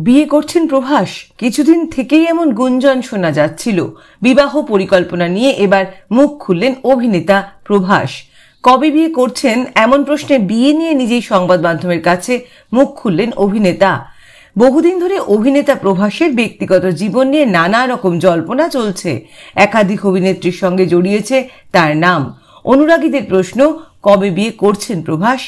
বিয়ে করছেন প্রভাস। কিছুদিন থেকেই এমন গুঞ্জন শোনা যাচ্ছিল। বিবাহ পরিকল্পনা নিয়ে এবার মুখ খুললেন অভিনেতা প্রভাস। কবে বিয়ে করছেন এমন প্রশ্নে বিয়ে নিয়ে নিজেই সংবাদ মাধ্যমের কাছে মুখ খুললেন অভিনেতা। বহুদিন ধরে অভিনেতা প্রভাসের ব্যক্তিগত জীবন নিয়ে নানা রকম জল্পনা চলছে। একাধিক অভিনেত্রীর সঙ্গে জড়িয়েছে তার নাম। অনুরাগীদের প্রশ্ন, কবে বিয়ে করছেন প্রভাস?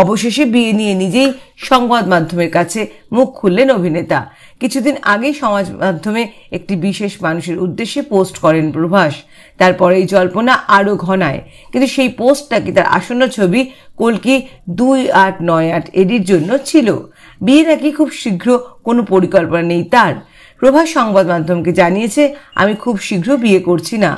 অবশেষে বিয়ে নিয়ে নিজেই সংবাদ মাধ্যমের কাছে মুখ খুললেন অভিনেতা। কিছুদিন আগেই সমাজ মাধ্যমে একটি বিশেষ মানুষের উদ্দেশ্যে পোস্ট করেন প্রভাস। তারপরে এই জল্পনা আরো ঘনায়, কিন্তু সেই পোস্টটা কি তার আসন্ন ছবি কল্কি 2898 এডির জন্য ছিল? বিয়ে নাকি খুব শীঘ্র কোনো পরিকল্পনা নেই তার। প্রভাস সংবাদ মাধ্যমকে জানিয়েছে, আমি খুব শীঘ্র বিয়ে করছি না।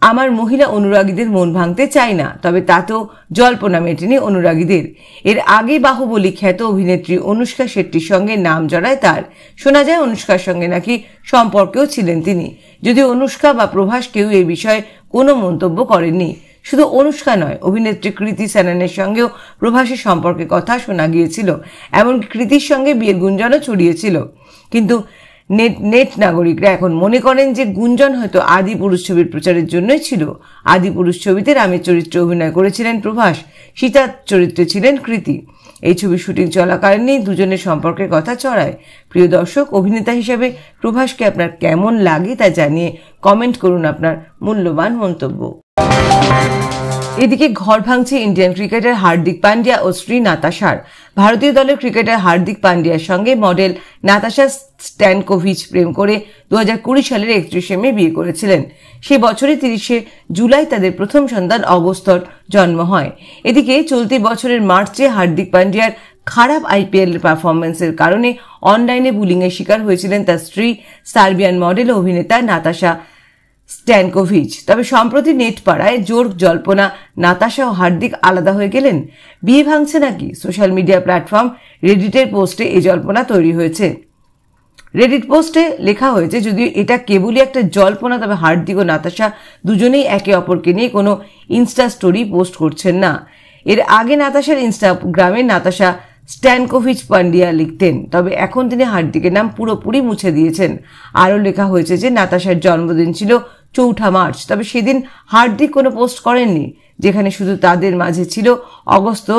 আমার মহিলা অনুরাগীদের মন ভাঙতে চাই না, তবে তাতেও জল্পনা মেটেনি অনুরাগীদের। এর আগে বাহুবলী খ্যাত অভিনেত্রী অনুষ্কা শেট্টির সঙ্গে নাম জড়ায় তার। শোনা যায় অনুষ্কার সঙ্গে নাকি সম্পর্কেও ছিলেন তিনি, যদিও অনুষ্কা বা প্রভাস কেউ এই বিষয়ে কোনো মন্তব্য করেননি। শুধু অনুষ্কা নয়, অভিনেত্রী কৃতি সেননের সঙ্গেও প্রভাসের সম্পর্কে কথা শোনা গিয়েছিল। এমনকি কৃতির সঙ্গে বিয়ের গুঞ্জনও ছড়িয়েছিল। কিন্তু নেট নাগরিকরা এখন মনে করেন যে গুঞ্জন হয়তো আদিপুরুষ ছবির প্রচারের জন্যই ছিল। আদিপুরুষ ছবিতে রামের চরিত্রে অভিনয় করেছিলেন প্রভাস, সীতার চরিত্রে ছিলেন কৃতি। এই ছবির শুটিং চলাকালীনই দুজনের সম্পর্কের কথা ছড়ায়। প্রিয় দর্শক, অভিনেতা হিসেবে প্রভাসকে আপনার কেমন লাগে তা জানিয়ে কমেন্ট করুন আপনার মূল্যবান মন্তব্য। এদিকে ঘর ভাঙছে ইন্ডিয়ান ক্রিকেটার হার্দিক পান্ডিয়া ও স্ত্রী নাতাশার। ভারতীয় দলের ক্রিকেটার হার্দিক পান্ডিয়ার সঙ্গে মডেল নাতাশা স্ট্যানকোভিচ প্রেম করে 2020 সালের 31শে মে বিয়ে করেছিলেন। সে বছরে 30শে জুলাই তাদের প্রথম সন্তান অগস্তর জন্ম হয়। এদিকে চলতি বছরের মার্চে হার্দিক পান্ডিয়ার খারাপ আইপিএল পারফরমেন্সের কারণে অনলাইনে বুলিংয়ের শিকার হয়েছিলেন তার স্ত্রী সার্বিয়ান মডেল ও অভিনেতা নাতাশা স্ট্যানকোভিচ। তবে সম্প্রতি নেট পাড়ায় জোর জল্পনা, নাতাশা ও হার্দিক আলাদা হয়ে গেলেন। বিয়ে ভাঙছে নাকি? সোশ্যাল মিডিয়া প্ল্যাটফর্ম রেডিটের পোস্টে এই জল্পনা তৈরি হয়েছে। রেডিট পোস্টে লেখা হয়েছে, যদিও এটা কেবলই একটা জল্পনা, তবে হার্দিক ও নাতাশা দুজনেই একে অপরকে নিয়ে কোনো ইনস্টা স্টোরি পোস্ট করছেন না। এর আগে নাতাশার ইনস্টাগ্রামে নাতাশা স্ট্যানকোভিচ পান্ডিয়া লিখতেন, তবে এখন তিনি হার্দিকের নাম পুরোপুরি মুছে দিয়েছেন। আরও লেখা হয়েছে যে নাতাশার জন্মদিন ছিল 4 মার্চ, তবে সেদিন হার্দিক কোনো পোস্ট করেননি। যেখানে শুধু তাদের মাঝে ছিল অগস্ত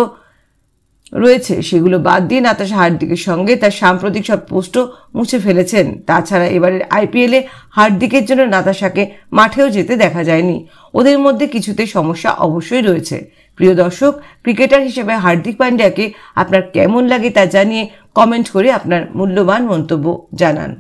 রয়েছে, সেগুলো বাদ দিয়ে নাতাশা হার্দিকের সঙ্গে তার সাম্প্রতিক সব পোস্টও মুছে ফেলেছেন। তাছাড়া এবারের আইপিএলে হার্দিকের জন্য নাতাশাকে মাঠেও যেতে দেখা যায়নি। ওদের মধ্যে কিছুতে সমস্যা অবশ্যই রয়েছে। প্রিয় দর্শক, ক্রিকেটার হিসেবে হার্দিক পান্ডিয়াকে আপনার কেমন লাগে তা জানিয়ে কমেন্ট করে আপনার মূল্যবান মন্তব্য জানান।